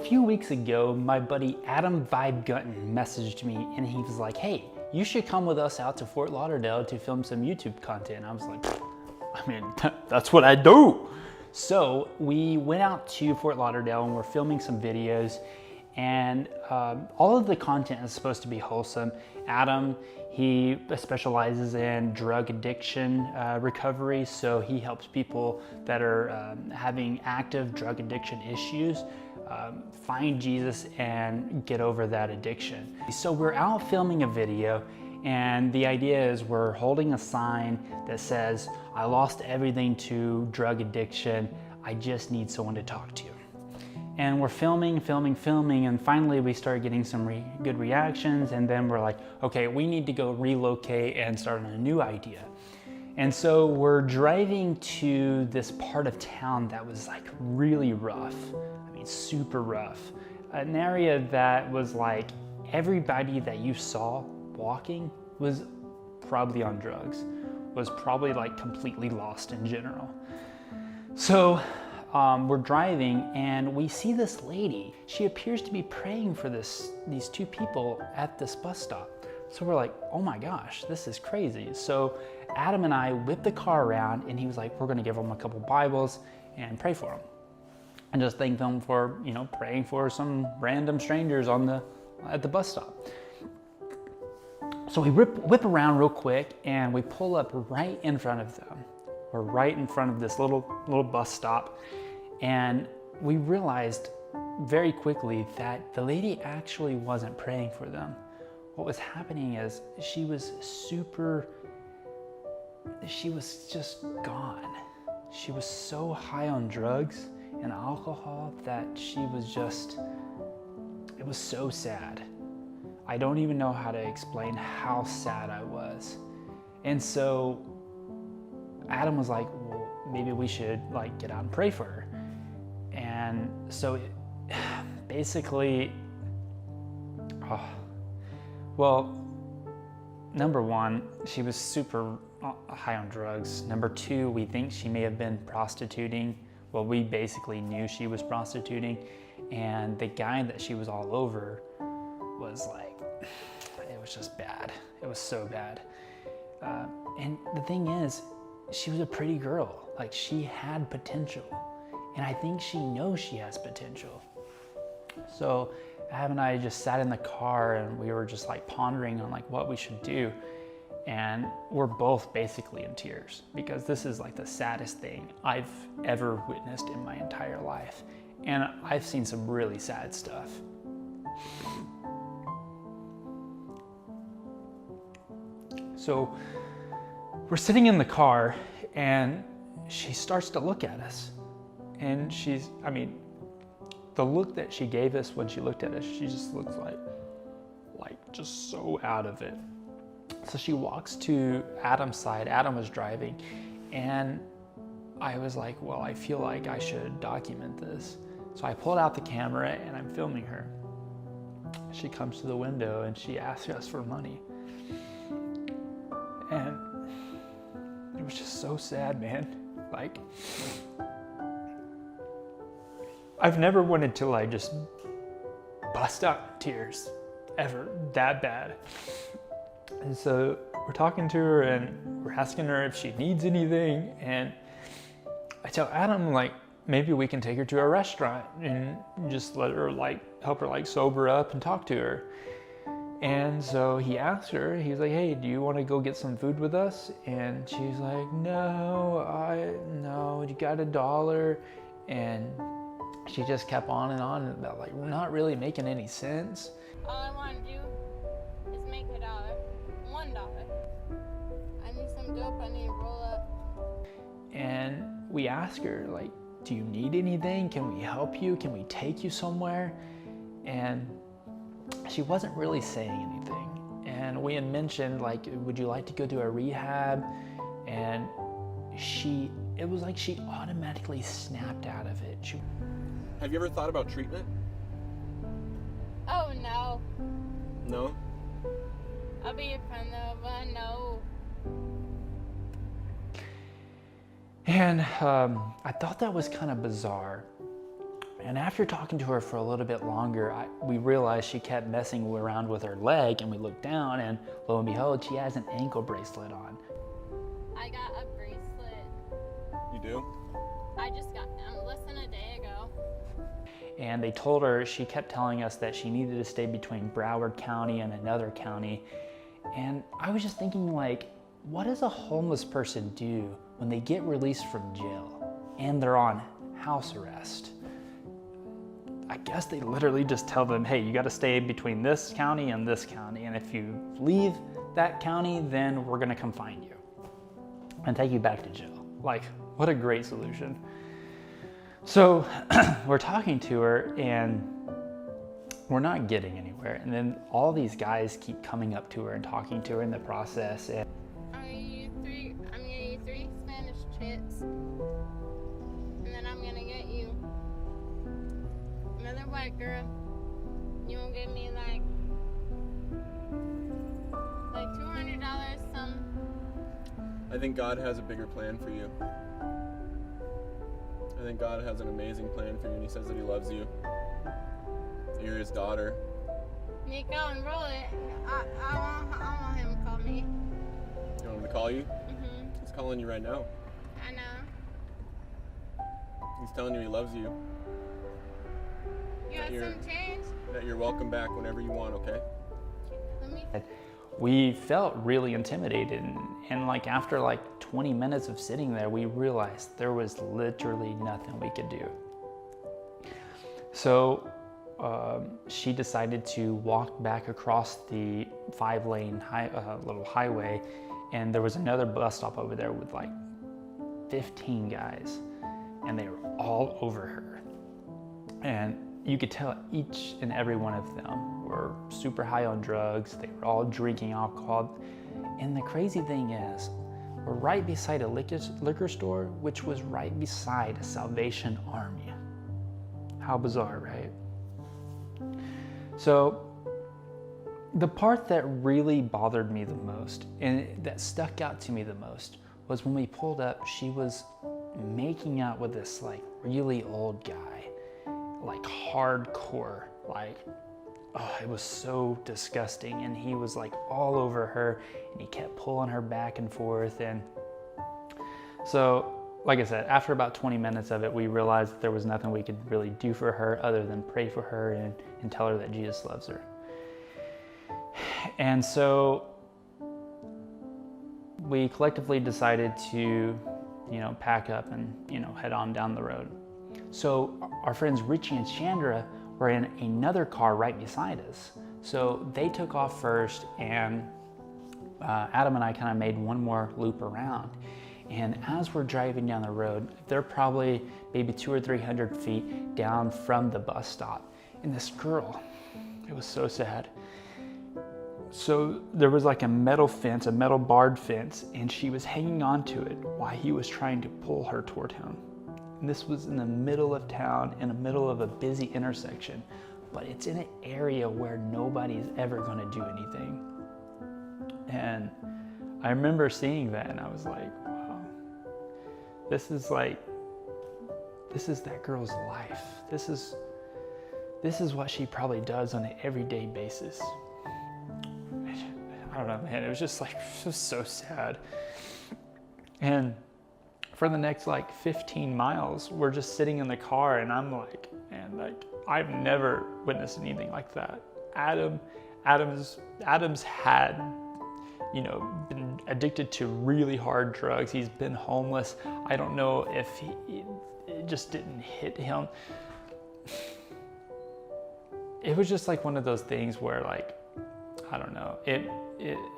few weeks ago, my buddy Adam Vibe Gunton messaged me and he was like, hey, you should come with us out to Fort Lauderdale to film some YouTube content. I was like, I mean, that's what I do. So we went out to Fort Lauderdale and we're filming some videos, and all of the content is supposed to be wholesome. Adam, he specializes in drug addiction recovery, so he helps people that are having active drug addiction issues find Jesus and get over that addiction. So we're out filming a video, and the idea is we're holding a sign that says, I lost everything to drug addiction, I just need someone to talk to. And we're filming, and finally we start getting some good reactions, and then we're like, okay, we need to go relocate and start on a new idea. And so we're driving to this part of town that was like really rough. I mean, super rough. An area that was like everybody that you saw walking was probably on drugs, was probably like completely lost in general. So we're driving and we see this lady. She appears to be praying for these two people at this bus stop. So we're like, oh my gosh, this is crazy. So Adam and I whipped the car around and he was like, we're gonna give them a couple Bibles and pray for them. And just thank them for, you know, praying for some random strangers at the bus stop. So we whip around real quick and we pull up right in front of them. We're right in front of this little bus stop. And we realized very quickly that the lady actually wasn't praying for them. What was happening is she was just gone. She was so high on drugs and alcohol that it was so sad. I don't even know how to explain how sad I was. And so Adam was like, well, maybe we should like get out and pray for her. And so basically, well, number one, she was super high on drugs. Number two, we think she may have been prostituting. Well, we basically knew she was prostituting. And the guy that she was all over was like, it was just bad. It was so bad. And the thing is, she was a pretty girl. Like, she had potential. And I think she knows she has potential. So Ab and I just sat in the car and we were just like pondering on like what we should do. And we're both basically in tears because this is like the saddest thing I've ever witnessed in my entire life. And I've seen some really sad stuff. So we're sitting in the car and she starts to look at us. And the look that she gave us when she looked at us, she just looks like just so out of it. So she walks to Adam's side. Adam was driving, and I was like, well, I feel like I should document this. So I pulled out the camera and I'm filming her. She comes to the window and she asks us for money. And it was just so sad, man. Like, I've never wanted to like just bust out in tears ever that bad. And so we're talking to her and we're asking her if she needs anything. And I tell Adam, like, maybe we can take her to a restaurant and just let her like, help her like sober up and talk to her. And so he asked her, he's like, hey, do you want to go get some food with us? And she's like, no, you got $1? And she just kept on and on about like not really making any sense. All I want to do is make $1. $1. I need some dope, I need to roll up. And we asked her, like, do you need anything? Can we help you? Can we take you somewhere? And she wasn't really saying anything. And we had mentioned, like, would you like to go to a rehab? And it was like she automatically snapped out of it. Have you ever thought about treatment? Oh, no. No? I'll be your friend though, but no. And I thought that was kind of bizarre. And after talking to her for a little bit longer, we realized she kept messing around with her leg, and we looked down, and lo and behold, she has an ankle bracelet on. I got a bracelet. You do? I just got them less than a day ago. And they told her, she kept telling us that she needed to stay between Broward County and another county. And I was just thinking, like, what does a homeless person do when they get released from jail and they're on house arrest? I guess they literally just tell them, hey, you got to stay between this county and this county. And if you leave that county, then we're going to come find you and take you back to jail. Like, what a great solution. So we're talking to her and we're not getting anywhere. And then all these guys keep coming up to her and talking to her in the process. And I'm gonna get you three Spanish chips. And then I'm gonna get you another white girl. You won't give me like $200 some. I think God has a bigger plan for you. I think God has an amazing plan for you, and He says that He loves you. You're His daughter. Nico, and roll it. I want him to call me. You want Him to call you? Mm-hmm. He's calling you right now. I know. He's telling you He loves you. You got some change? That you're welcome back whenever you want, okay? Let me. we felt really intimidated. And like after like 20 minutes of sitting there, we realized there was literally nothing we could do. So she decided to walk back across the 5-lane little highway, and there was another bus stop over there with like 15 guys, and they were all over her. And you could tell each and every one of them were super high on drugs. They were all drinking alcohol. And the crazy thing is, we're right beside a liquor store, which was right beside a Salvation Army. How bizarre, right? So the part that really bothered me the most and that stuck out to me the most was when we pulled up, she was making out with this like really old guy, like hardcore, like, oh, it was so disgusting. And he was like all over her and he kept pulling her back and forth. And so, like I said, after about 20 minutes of it, we realized that there was nothing we could really do for her other than pray for her and tell her that Jesus loves her. And so we collectively decided to, pack up and, head on down the road. So our friends Richie and Chandra were in another car right beside us. So they took off first, and Adam and I kind of made one more loop around. And as we're driving down the road, they're probably maybe 200 or 300 feet down from the bus stop. And this girl, it was so sad. So there was like a metal fence, a metal barred fence, and she was hanging on to it while he was trying to pull her toward him. And this was in the middle of town, in the middle of a busy intersection, but it's in an area where nobody's ever going to do anything. And I remember seeing that and I was like, wow, this is that girl's life. This is what she probably does on an everyday basis. I don't know, man, it was just so sad. And for the next 15 miles, we're just sitting in the car, and I'm like, man, I've never witnessed anything like that. Adam's had, been addicted to really hard drugs. He's been homeless. I don't know if it just didn't hit him. It was just like one of those things where I don't know, it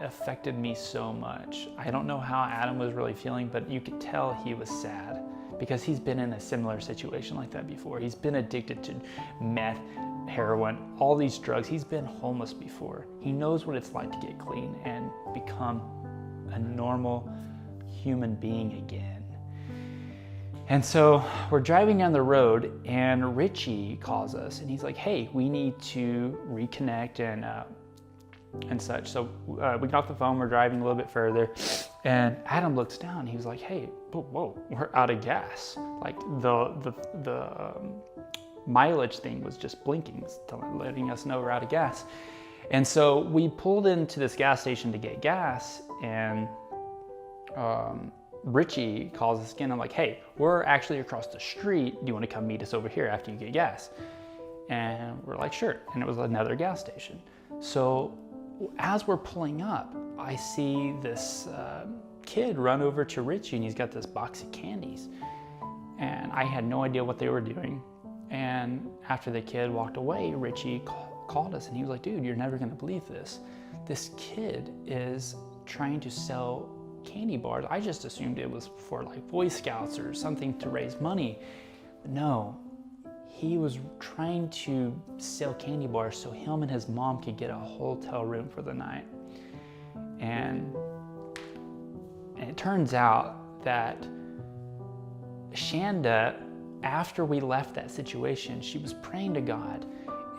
affected me so much. I don't know how Adam was really feeling, but you could tell he was sad because he's been in a similar situation like that before. He's been addicted to meth, heroin, all these drugs. He's been homeless before. He knows what it's like to get clean and become a normal human being again. And so we're driving down the road and Richie calls us and he's like, hey, we need to reconnect and such. So we got off the phone, we're driving a little bit further, and Adam looks down, he was like, hey, whoa, we're out of gas. Like the mileage thing was just blinking, letting us know we're out of gas. And so we pulled into this gas station to get gas, and Richie calls us again. I'm like, hey, we're actually across the street. Do you want to come meet us over here after you get gas? And we're like, sure. And it was another gas station. So as we're pulling up, I see this kid run over to Richie, and he's got this box of candies. And I had no idea what they were doing. And after the kid walked away, Richie called us, and he was like, dude, you're never gonna believe this. This kid is trying to sell candy bars. I just assumed it was for like Boy Scouts or something to raise money. But no, he was trying to sell candy bars so him and his mom could get a hotel room for the night. And it turns out that Shanda, after we left that situation, she was praying to God,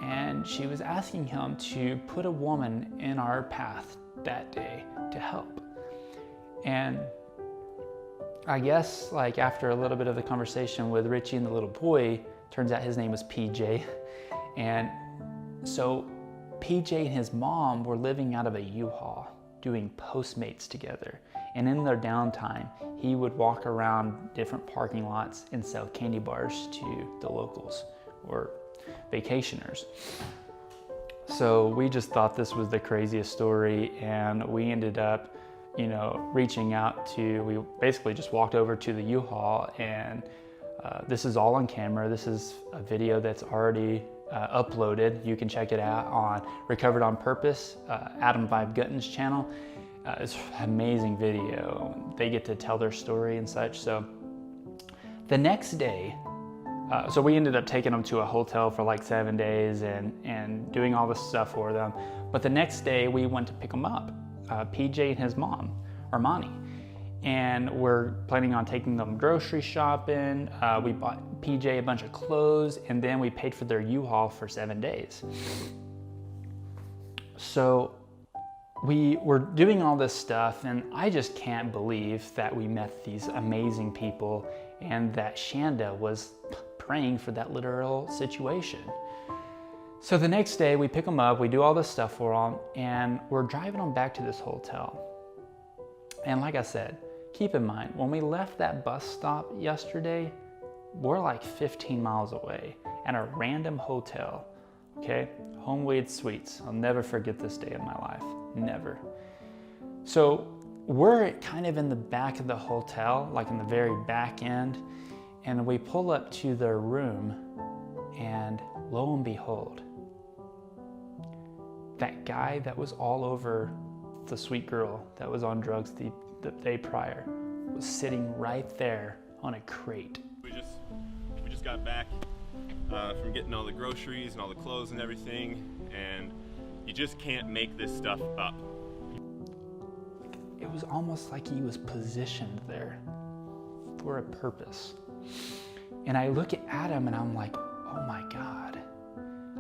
and she was asking him to put a woman in our path that day to help. And I guess like after a little bit of the conversation with Richie and the little boy, turns out his name was PJ. And so PJ and his mom were living out of a U-Haul doing Postmates together. And in their downtime, he would walk around different parking lots and sell candy bars to the locals or vacationers. So we just thought this was the craziest story, and we ended up, reaching out to, we basically just walked over to the U-Haul, and this is all on camera. This is a video that's already uploaded. You can check it out on Recovered on Purpose, Adam Vibe Gutton's channel. It's an amazing video. They get to tell their story and such. So the next day, so we ended up taking them to a hotel for like 7 days and doing all this stuff for them. But the next day we went to pick them up, PJ and his mom, Armani. And we're planning on taking them grocery shopping. We bought PJ a bunch of clothes, and then we paid for their U-Haul for 7 days. So we were doing all this stuff, and I just can't believe that we met these amazing people and that Shanda was praying for that literal situation. So the next day we pick them up, we do all this stuff for them, and we're driving them back to this hotel. And like I said, keep in mind, when we left that bus stop yesterday, we're like 15 miles away at a random hotel, okay? Homewood Suites. I'll never forget this day of my life, never. So we're kind of in the back of the hotel, like in the very back end, and we pull up to their room, and lo and behold, that guy that was all over the sweet girl that was on drugs the day prior was sitting right there on a crate. We just got back from getting all the groceries and all the clothes and everything, and you just can't make this stuff up. It was almost like he was positioned there for a purpose. And I look at Adam and I'm like, oh my God,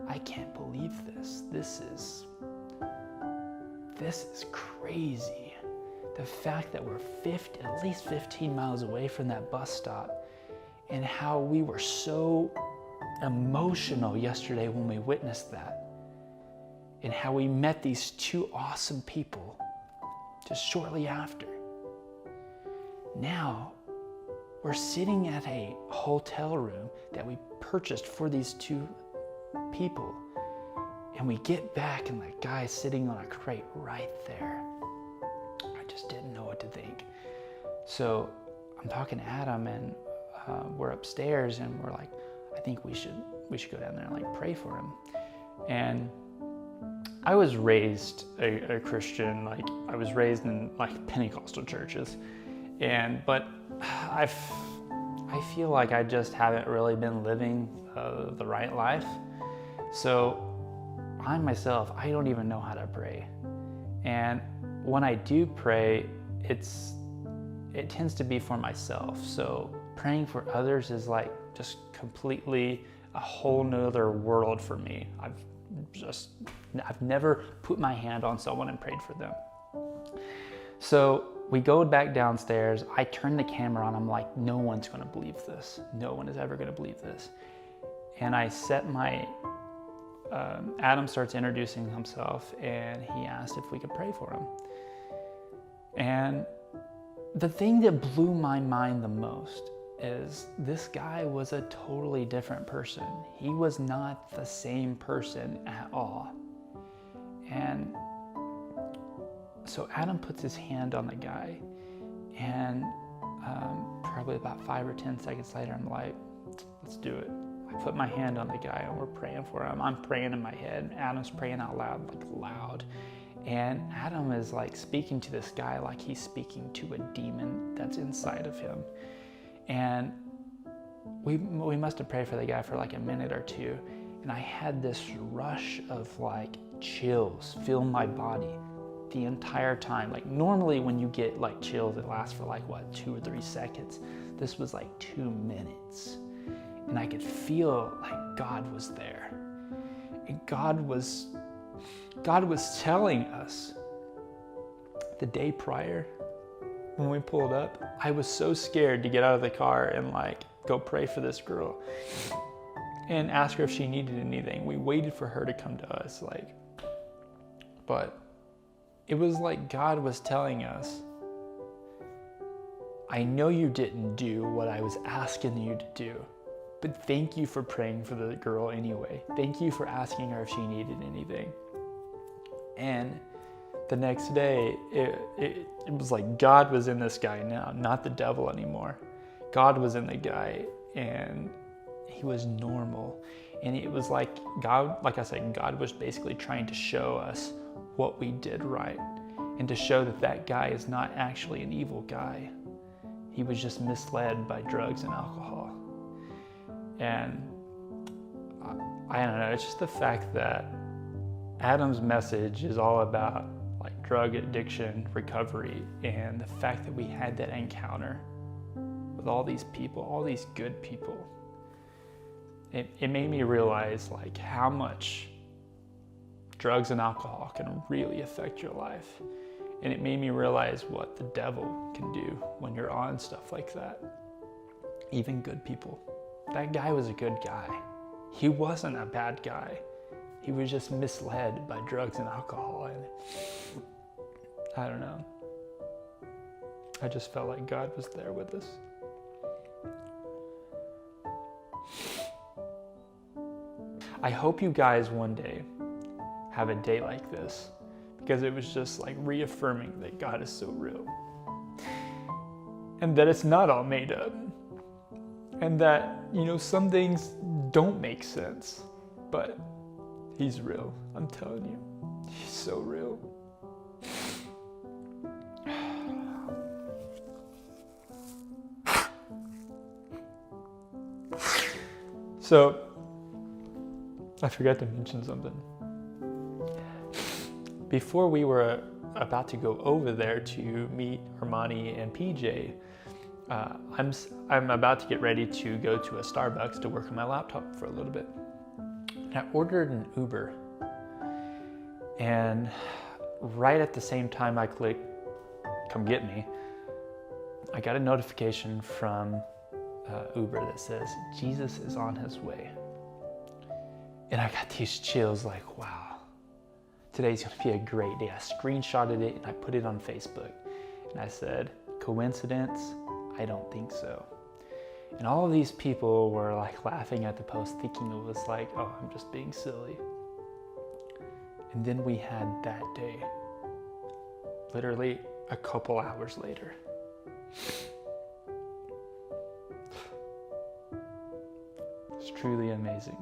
I can't believe this. This is crazy. The fact that we're at least 15 miles away from that bus stop, and how we were so emotional yesterday when we witnessed that, and how we met these two awesome people just shortly after. Now, we're sitting at a hotel room that we purchased for these two people, and we get back and that guy's sitting on a crate right there. I just didn't know what to think. So I'm talking to Adam, and we're upstairs, and we're like, I think we should go down there and like pray for him. And I was raised a Christian, like I was raised in like Pentecostal churches, but I feel like I just haven't really been living the right life. So I myself, I don't even know how to pray. And when I do pray, it tends to be for myself. So praying for others is like just completely a whole nother world for me. I've never put my hand on someone and prayed for them. So we go back downstairs. I turn the camera on. I'm like, no one's going to believe this. No one is ever going to believe this. And I set my, Adam starts introducing himself, and he asked if we could pray for him. And the thing that blew my mind the most is this guy was a totally different person. He was not the same person at all. And so Adam puts his hand on the guy, and probably about 5 or 10 seconds later, I'm like, let's do it. I put my hand on the guy and we're praying for him. I'm praying in my head. Adam's praying out loud, like loud. And Adam is like speaking to this guy like he's speaking to a demon that's inside of him. And we must have prayed for the guy for like a minute or two. And I had this rush of like chills fill my body the entire time. Like normally when you get like chills, it lasts for like what, 2 or 3 seconds. This was like 2 minutes. And I could feel like God was there. And God was telling us the day prior when we pulled up, I was so scared to get out of the car and like go pray for this girl and ask her if she needed anything. We waited for her to come to us, but it was like God was telling us, I know you didn't do what I was asking you to do, but thank you for praying for the girl anyway. Thank you for asking her if she needed anything. And the next day, it was like God was in this guy now, not the devil anymore. God was in the guy, and he was normal. And it was like God, like I said, God was basically trying to show us what we did right, and to show that that guy is not actually an evil guy. He was just misled by drugs and alcohol. And I don't know, it's just the fact that Adam's message is all about like drug addiction recovery, and the fact that we had that encounter with all these people, all these good people, it made me realize like how much drugs and alcohol can really affect your life. And it made me realize what the devil can do when you're on stuff like that. Even good people. That guy was a good guy. He wasn't a bad guy. He was just misled by drugs and alcohol. And I don't know. I just felt like God was there with us. I hope you guys one day have a day like this, because it was just like reaffirming that God is so real. And that it's not all made up. And that, you know, some things don't make sense, but he's real. I'm telling you, he's so real. So, I forgot to mention something. Before we were about to go over there to meet Armani and PJ, I'm about to get ready to go to a Starbucks to work on my laptop for a little bit. And I ordered an Uber. And right at the same time I clicked, come get me, I got a notification from Uber that says, Jesus is on his way. And I got these chills like, wow, today's gonna be a great day. I screenshotted it and I put it on Facebook. And I said, coincidence? I don't think so. And all of these people were like laughing at the post, thinking it was like, oh, I'm just being silly. And then we had that day, literally a couple hours later. It's truly amazing.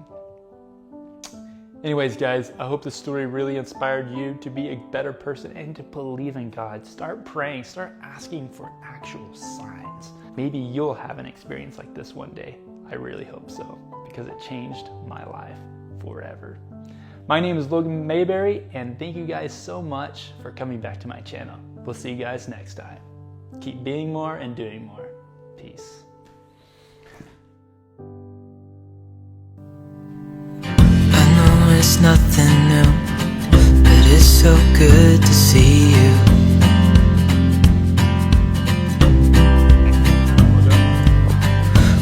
Anyways, guys, I hope this story really inspired you to be a better person and to believe in God. Start praying, start asking for actual signs. Maybe you'll have an experience like this one day. I really hope so, because it changed my life forever. My name is Logan Mayberry, and thank you guys so much for coming back to my channel. We'll see you guys next time. Keep being more and doing more. Peace. It's nothing new, but it's so good to see you.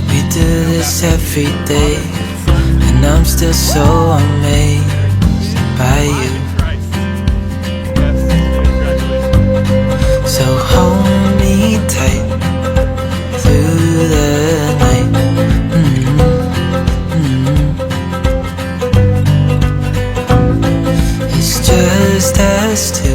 We do this every day, and and I'm still so amazed by you. Christ. Yes, congratulations. So hold me tight through the night. It's just us two.